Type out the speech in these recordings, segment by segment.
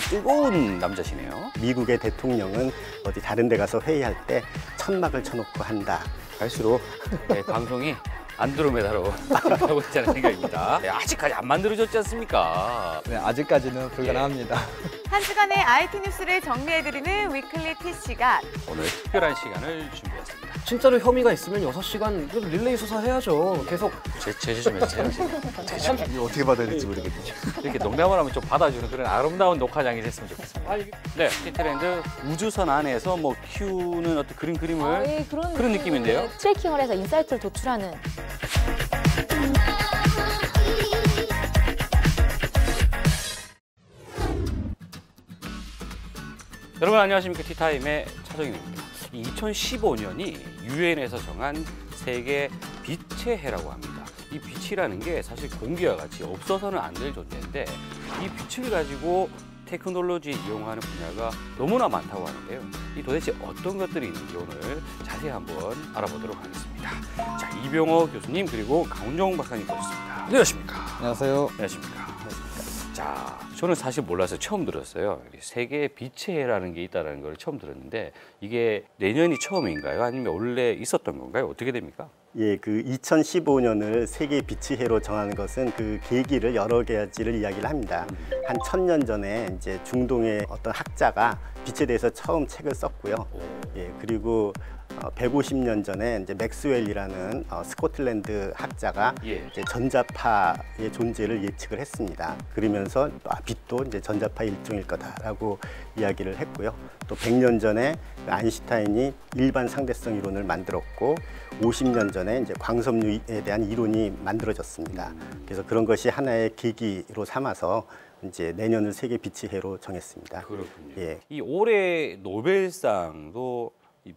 굉장히 뜨거운 남자시네요. 미국의 대통령은 어디 다른 데 가서 회의할 때 천막을 쳐놓고 한다. 갈수록 네, 방송이 안드로메다로 가고 있다는 생각입니다. 네, 아직까지 안 만들어졌지 않습니까? 네, 아직까지는 불가능합니다. 한 주간의 IT 뉴스를 정리해드리는 위클리 T시간. 오늘 특별한 시간을 준비했습니다. 진짜로 혐의가 있으면 6시간 릴레이 수사해야죠. 계속 제재 좀 해주세요. 이거 어떻게 받아야 될지 모르겠네요. 이렇게 농담을 하면 좀 받아주는 그런 아름다운 녹화장이 됐으면 좋겠습니다. 네, 티트랜드 우주선 안에서 뭐 키우는 어떤 그림을 예, 그런 느낌인데요. 트래킹을 해서 인사이트를 도출하는. 여러분 안녕하십니까? 티타임의 차정인입니다. 2015년이 유엔에서 정한 세계 빛의 해라고 합니다. 이 빛이라는 게 사실 공기와 같이 없어서는 안 될 존재인데 이 빛을 가지고 테크놀로지 이용하는 분야가 너무나 많다고 하는데요. 이 도대체 어떤 것들이 있는지 오늘 자세히 한번 알아보도록 하겠습니다. 자, 이병호 교수님 그리고 강훈종 박사님 모셨습니다. 안녕하십니까? 안녕하세요. 안녕하십니까? 자, 저는 사실 몰라서 처음 들었어요. 세계 빛의 해라는 게 있다는 걸 처음 들었는데 이게 내년이 처음인가요? 아니면 원래 있었던 건가요? 어떻게 됩니까? 예, 그 2015년을 세계 빛의 해로 정하는 것은 그 계기를 여러 가지를 이야기를 합니다. 한 1000년 전에 이제 중동의 어떤 학자가 빛에 대해서 처음 책을 썼고요. 예, 그리고 150년 전에 이제 맥스웰이라는 스코틀랜드 학자가 이제 전자파의 존재를 예측을 했습니다. 그러면서 빛도 이제 전자파의 일종일 거다라고 이야기를 했고요. 또 100년 전에 아인슈타인이 일반 상대성 이론을 만들었고 50년 전에 이제 광섬유에 대한 이론이 만들어졌습니다. 그래서 그런 것이 하나의 계기로 삼아서 이제 내년을 세계 빛의 해로 정했습니다. 그렇군요. 예. 이 올해 노벨상도 이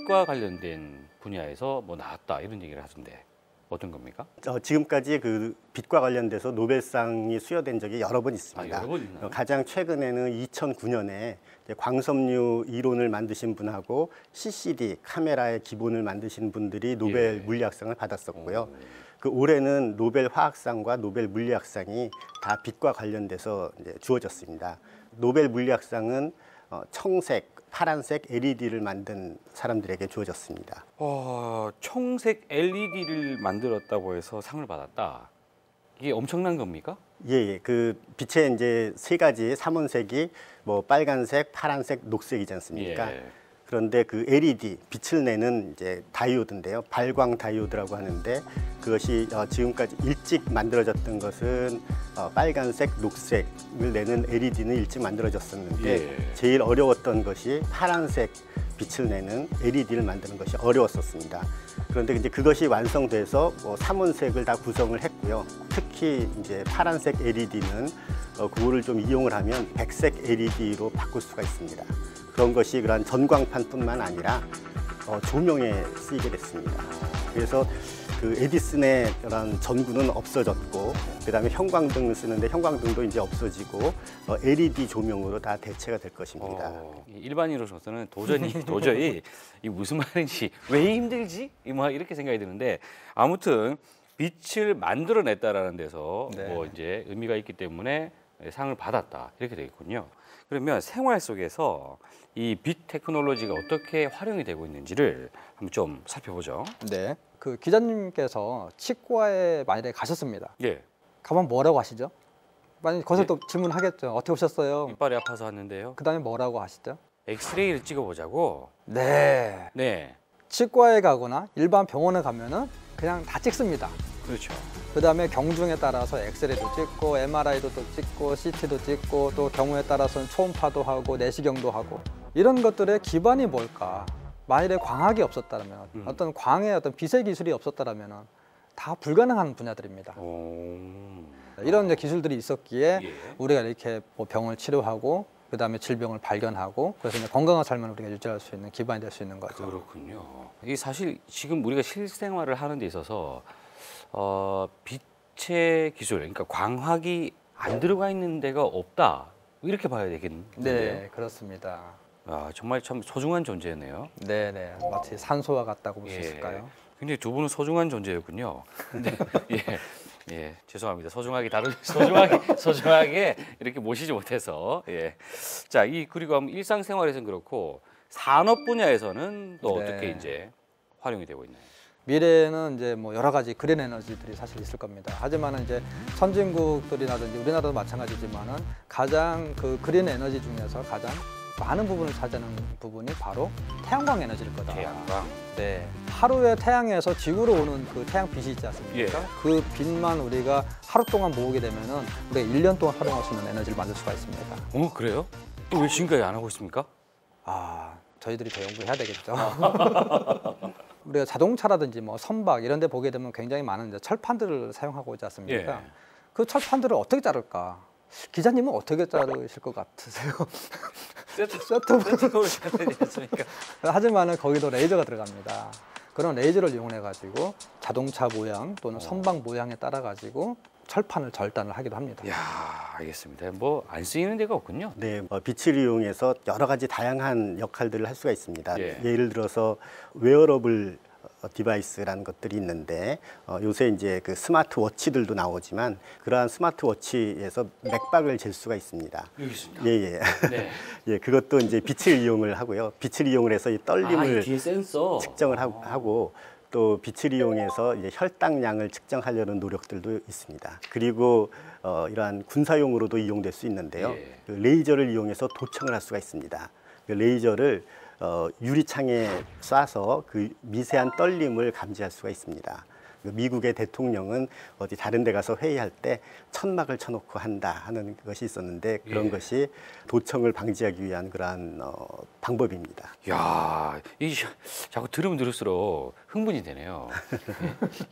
빛과 관련된 분야에서 뭐 나왔다 이런 얘기를 하던데 어떤 겁니까? 지금까지 그 빛과 관련돼서 노벨상이 수여된 적이 여러 번 있습니다. 여러 번 있나요? 가장 최근에는 2009년에 광섬유 이론을 만드신 분하고 CCD 카메라의 기본을 만드신 분들이 노벨 물리학상을 받았었고요. 그 올해는 노벨 화학상과 노벨 물리학상이 다 빛과 관련돼서 이제 주어졌습니다. 노벨 물리학상은 청색, 파란색 LED를 만든 사람들에게 주어졌습니다. 청색 LED를 만들었다고 해서 상을 받았다. 이게 엄청난 겁니까? 예, 그 빛의 이제 세 가지 삼원색이 뭐 빨간색, 파란색, 녹색이지 않습니까? 예. 그런데 그 LED 빛을 내는 이제 다이오드인데요. 발광 다이오드라고 하는데 그것이 지금까지 일찍 만들어졌던 것은 빨간색, 녹색을 내는 LED는 일찍 만들어졌었는데 제일 어려웠던 것이 파란색 빛을 내는 LED를 만드는 것이 어려웠었습니다. 그런데 이제 그것이 완성돼서 삼원색을 다 구성을 했고요. 특히 이제 파란색 LED는 그거를 좀 이용을 하면 백색 LED로 바꿀 수가 있습니다. 그런 것이 그런 전광판뿐만 아니라 조명에 쓰이게 됐습니다. 그래서 그 에디슨의 그런 전구는 없어졌고, 그다음에 형광등을 쓰는데 형광등도 이제 없어지고 LED 조명으로 다 대체가 될 것입니다. 일반인으로서는 도저히 이 무슨 말인지 왜 힘들지? 뭐 이렇게 생각이 드는데 아무튼 빛을 만들어냈다라는 데서 뭐 이제 의미가 있기 때문에 상을 받았다 이렇게 되겠군요. 그러면 생활 속에서 이 빛 테크놀로지가 어떻게 활용이 되고 있는지를 한번 좀 살펴보죠. 네, 그 기자님께서 치과에 만약에 가셨습니다. 예. 가면 뭐라고 하시죠? 만약 거기서 또 질문하겠죠. 어떻게 오셨어요? 이빨이 아파서 왔는데요. 그 다음에 뭐라고 하시죠? 엑스레이를 찍어보자고. 네. 네. 치과에 가거나 일반 병원에 가면은 그냥 다 찍습니다. 그렇죠. 그 다음에 경중에 따라서 엑스레이도 찍고 MRI도 또 찍고 CT도 찍고 또 경우에 따라서는 초음파도 하고 내시경도 하고 이런 것들의 기반이 뭘까? 만일에 광학이 없었다면 어떤 광의 어떤 빛의 기술이 없었다면 다 불가능한 분야들입니다. 이런 이제 기술들이 있었기에 우리가 이렇게 뭐 병을 치료하고 그 다음에 질병을 발견하고 그래서 이제 건강한 삶을 우리가 유지할 수 있는 기반이 될 수 있는 거죠. 그렇군요. 이게 사실 지금 우리가 실생활을 하는 데 있어서 빛의 기술, 그러니까 광학이 안 들어가 있는 데가 없다 이렇게 봐야 되겠는데요. 네, 그렇습니다. 정말 참 소중한 존재네요. 네, 마치 산소와 같다고 볼 수 있을까요? 굉장히 두 분은 소중한 존재였군요. 근데 예, 죄송합니다. 소중하게 이렇게 모시지 못해서. 예. 자, 그리고 한번 일상생활에서는 그렇고 산업 분야에서는 또 네. 어떻게 이제 활용이 되고 있나요? 미래에는 이제 뭐 여러 가지 그린 에너지들이 사실 있을 겁니다. 하지만 이제 선진국들이라든지 우리나라도 마찬가지지만은 가장 그 그린 에너지 중에서 가장 많은 부분을 차지하는 부분이 바로 태양광 에너지일 거다. 태양광. 네. 하루에 태양에서 지구로 오는 그 태양빛이 있지 않습니까? 예. 그 빛만 우리가 하루 동안 모으게 되면은 우리가 1년 동안 활용할 수 있는 에너지를 만들 수가 있습니다. 그래요? 또 왜 지금까지 안 하고 있습니까? 저희들이 더 연구해야 되겠죠. 우리가 자동차라든지 뭐 선박 이런 데 보게 되면 굉장히 많은 이제 철판들을 사용하고 있지 않습니까? 예. 그 철판들을 어떻게 자를까? 기자님은 어떻게 자르실 것 같으세요? 세트로 되지 않습니까? 하지만은 거기도 레이저가 들어갑니다. 그런 레이저를 이용해 가지고 자동차 모양 또는 선박 모양에 따라 가지고 철판을 절단을 하기도 합니다. 야, 알겠습니다. 뭐 안 쓰이는 데가 없군요. 네, 빛을 이용해서 여러 가지 다양한 역할들을 할 수가 있습니다. 예. 예를 들어서 웨어러블 디바이스라는 것들이 있는데 요새 이제 그 스마트워치들도 나오지만 그러한 스마트워치에서 맥박을 잴 수가 있습니다. 여기 있습니다. 예. 네. 예, 그것도 이제 빛을 이용을 하고요. 빛을 이용을 해서 이 떨림을 이 뒤에 센서 측정을 하고 또 빛을 이용해서 이제 혈당량을 측정하려는 노력들도 있습니다. 그리고 이러한 군사용으로도 이용될 수 있는데요. 예. 그 레이저를 이용해서 도청을 할 수가 있습니다. 그 레이저를 유리창에 쏴서 그 미세한 떨림을 감지할 수가 있습니다. 미국의 대통령은 어디 다른 데 가서 회의할 때 천막을 쳐놓고 한다 하는 것이 있었는데 그런 예. 것이 도청을 방지하기 위한 그러한 방법입니다. 야, 자꾸 들으면 들을수록 흥분이 되네요.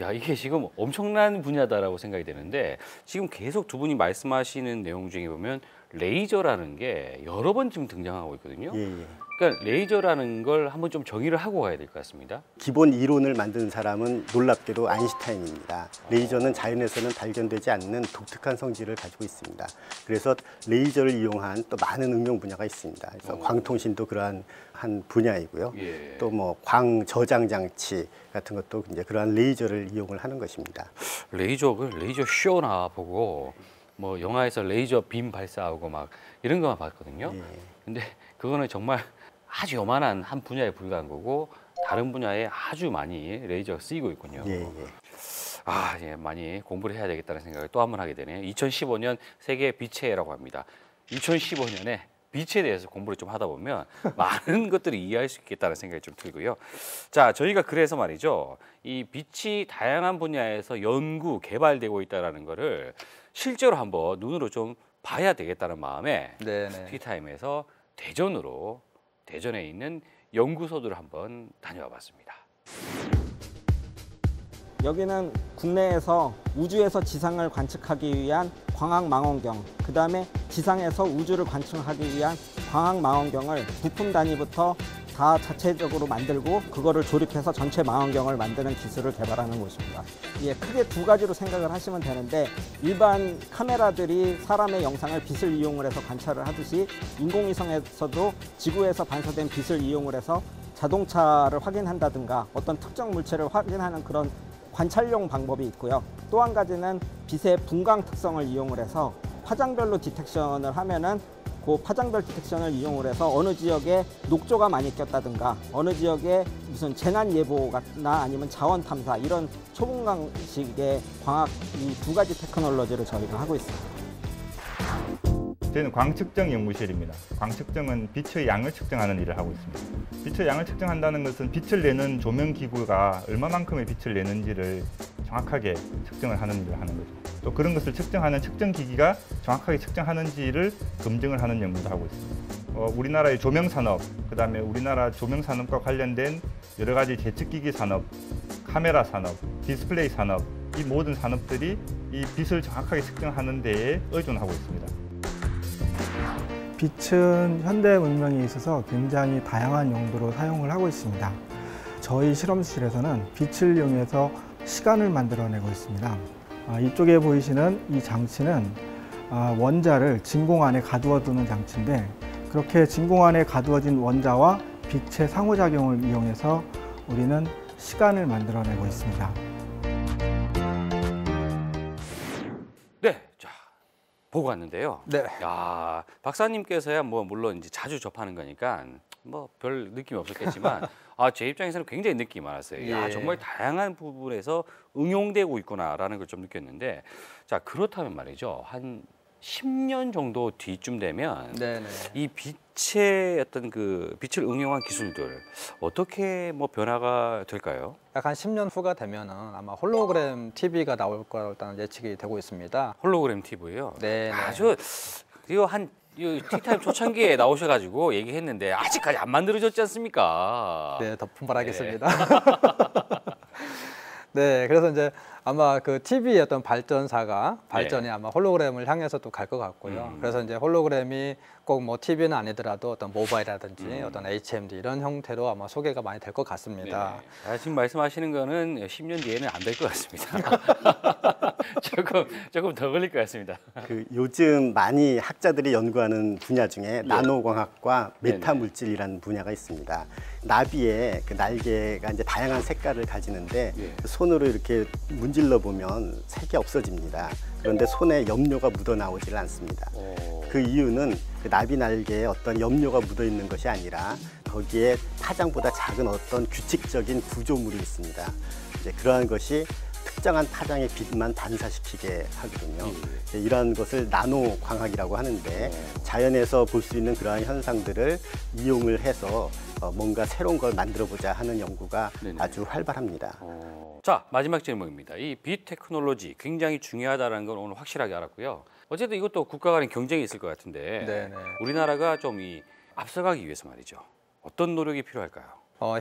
야, 이게 지금 엄청난 분야다라고 생각이 되는데 지금 계속 두 분이 말씀하시는 내용 중에 보면 레이저라는 게 여러 번 지금 등장하고 있거든요. 예. 그러니까 레이저라는 걸 한번 좀 정의를 하고 가야 될 것 같습니다. 기본 이론을 만든 사람은 놀랍게도 아인슈타인입니다. 레이저는 자연에서는 발견되지 않는 독특한 성질을 가지고 있습니다. 그래서 레이저를 이용한 또 많은 응용 분야가 있습니다. 그래서 광통신도 그러한 한 분야이고요. 예. 또 뭐 광 저장 장치 같은 것도 이제 그러한 레이저를 이용을 하는 것입니다. 레이저 쇼나 보고 뭐 영화에서 레이저 빔 발사하고 막 이런 것만 봤거든요. 예. 근데 그거는 정말 아주 요만한 한 분야에 불과한 거고 다른 분야에 아주 많이 레이저가 쓰이고 있군요. 예. 예, 많이 공부를 해야 되겠다는 생각을 또 한 번 하게 되네요. 2015년 세계 빛의 해라고 합니다. 2015년에 빛에 대해서 공부를 좀 하다 보면 많은 것들을 이해할 수 있겠다는 생각이 좀 들고요. 자, 저희가 그래서 말이죠. 이 빛이 다양한 분야에서 연구, 개발되고 있다는 거를 실제로 한번 눈으로 좀 봐야 되겠다는 마음에 네네. 티타임에서 대전에 있는 연구소들을 한번 다녀와 봤습니다. 여기는 국내에서 우주에서 지상을 관측하기 위한 광학망원경, 그 다음에 지상에서 우주를 관측하기 위한 광학망원경을 부품 단위부터 다 자체적으로 만들고 그거를 조립해서 전체 망원경을 만드는 기술을 개발하는 곳입니다. 예, 크게 두 가지로 생각을 하시면 되는데 일반 카메라들이 사람의 영상을 빛을 이용을 해서 관찰을 하듯이 인공위성에서도 지구에서 반사된 빛을 이용을 해서 자동차를 확인한다든가 어떤 특정 물체를 확인하는 그런 관찰용 방법이 있고요. 또 한 가지는 빛의 분광 특성을 이용을 해서 파장별로 디텍션을 하면은 그 파장별 디텍션을 이용을 해서 어느 지역에 녹조가 많이 꼈다든가 어느 지역에 무슨 재난 예보나 아니면 자원 탐사 이런 초분광식의 광학 이 두 가지 테크놀로지를 저희가 하고 있습니다. 저희는 광측정 연구실입니다. 광측정은 빛의 양을 측정하는 일을 하고 있습니다. 빛의 양을 측정한다는 것은 빛을 내는 조명기구가 얼마만큼의 빛을 내는지를 정확하게 측정을 하는 일을 하는 거죠. 또 그런 것을 측정하는 측정기기가 정확하게 측정하는지를 검증을 하는 연구도 하고 있습니다. 우리나라의 조명산업, 그다음에 우리나라 조명산업과 관련된 여러 가지 제측기기 산업, 카메라 산업, 디스플레이 산업, 이 모든 산업들이 이 빛을 정확하게 측정하는 데에 의존하고 있습니다. 빛은 현대 문명에 있어서 굉장히 다양한 용도로 사용을 하고 있습니다. 저희 실험실에서는 빛을 이용해서 시간을 만들어내고 있습니다. 이쪽에 보이시는 이 장치는 원자를 진공 안에 가두어두는 장치인데 그렇게 진공 안에 가두어진 원자와 빛의 상호작용을 이용해서 우리는 시간을 만들어내고 있습니다. 보고 왔는데요. 네. 야, 박사님께서야 뭐 물론 이제 자주 접하는 거니까 뭐 별 느낌이 없었겠지만 제 입장에서는 굉장히 느낌이 많았어요. 야, 예. 정말 다양한 부분에서 응용되고 있구나라는 걸 좀 느꼈는데, 자, 그렇다면 말이죠. 한 10년 정도 뒤쯤 되면 네네. 이 빛의 어떤 그 빛을 응용한 기술들 어떻게 뭐 변화가 될까요? 약 한 10년 후가 되면은 아마 홀로그램 TV가 나올 거라고 일단 예측이 되고 있습니다. 홀로그램 TV요. 네. 아주 이거 한 티타임 초창기에 나오셔가지고 얘기했는데 아직까지 안 만들어졌지 않습니까? 네, 더 분발하겠습니다. 네, 그래서 이제 아마 그 TV의 어떤 발전이 아마 홀로그램을 향해서 또 갈 것 같고요. 그래서 이제 홀로그램이 꼭 뭐 TV는 아니더라도 어떤 모바일이라든지 어떤 HMD 이런 형태로 아마 소개가 많이 될 것 같습니다. 지금 말씀하시는 거는 10년 뒤에는 안 될 것 같습니다. 조금 더 걸릴 것 같습니다. 그 요즘 많이 학자들이 연구하는 분야 중에 나노광학과 메타물질이라는 분야가 있습니다. 나비의 그 날개가 이제 다양한 색깔을 가지는데 손으로 이렇게 문질러 보면 색이 없어집니다. 그런데 손에 염료가 묻어 나오질 않습니다. 그 이유는 그 나비 날개에 어떤 염료가 묻어 있는 것이 아니라 거기에 파장보다 작은 어떤 규칙적인 구조물이 있습니다. 이제 그러한 것이 특정한 파장의 빛만 반사시키게 하거든요. 이러한 것을 나노 광학이라고 하는데 자연에서 볼 수 있는 그러한 현상들을 이용을 해서 뭔가 새로운 걸 만들어 보자 하는 연구가 아주 활발합니다. 자, 마지막 질문입니다. 이 빛 테크놀로지 굉장히 중요하다는 건 오늘 확실하게 알았고요. 어쨌든 이것도 국가 간의 경쟁이 있을 것 같은데 네네. 우리나라가 좀 앞서가기 위해서 말이죠. 어떤 노력이 필요할까요?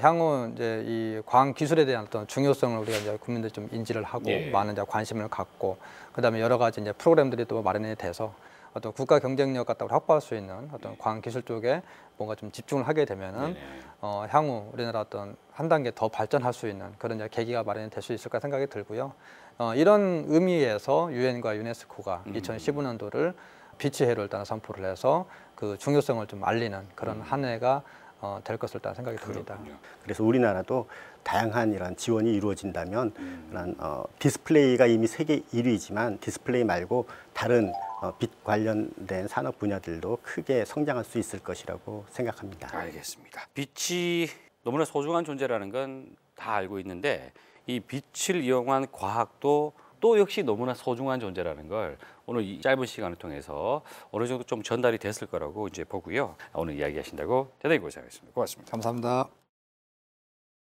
향후 이제 이 과학 기술에 대한 어떤 중요성을 우리가 이제 국민들이 좀 인지를 하고 많은 이제 관심을 갖고 그다음에 여러 가지 이제 프로그램들이 또 마련이 돼서 어떤 국가 경쟁력 같은 걸 확보할 수 있는 어떤 과학 기술 쪽에 뭔가 좀 집중을 하게 되면은 향후 우리나라 어떤 한 단계 더 발전할 수 있는 그런 이제 계기가 마련이 될 수 있을까 생각이 들고요. 이런 의미에서 유엔과 유네스코가 2015년도를 빛의 해로 일단 선포를 해서 그 중요성을 좀 알리는 그런 한 해가 될 것을 일단 생각이 듭니다. 그래서 우리나라도 다양한 이런 지원이 이루어진다면 그런 디스플레이가 이미 세계 1위지만 디스플레이 말고 다른 빛 관련된 산업 분야들도 크게 성장할 수 있을 것이라고 생각합니다. 알겠습니다. 빛이 너무나 소중한 존재라는 건 다 알고 있는데 이 빛을 이용한 과학도 또 역시 너무나 소중한 존재라는 걸 오늘 이 짧은 시간을 통해서 어느 정도 좀 전달이 됐을 거라고 이제 보고요. 오늘 이야기하신다고 대단히 고생하셨습니다. 고맙습니다. 감사합니다.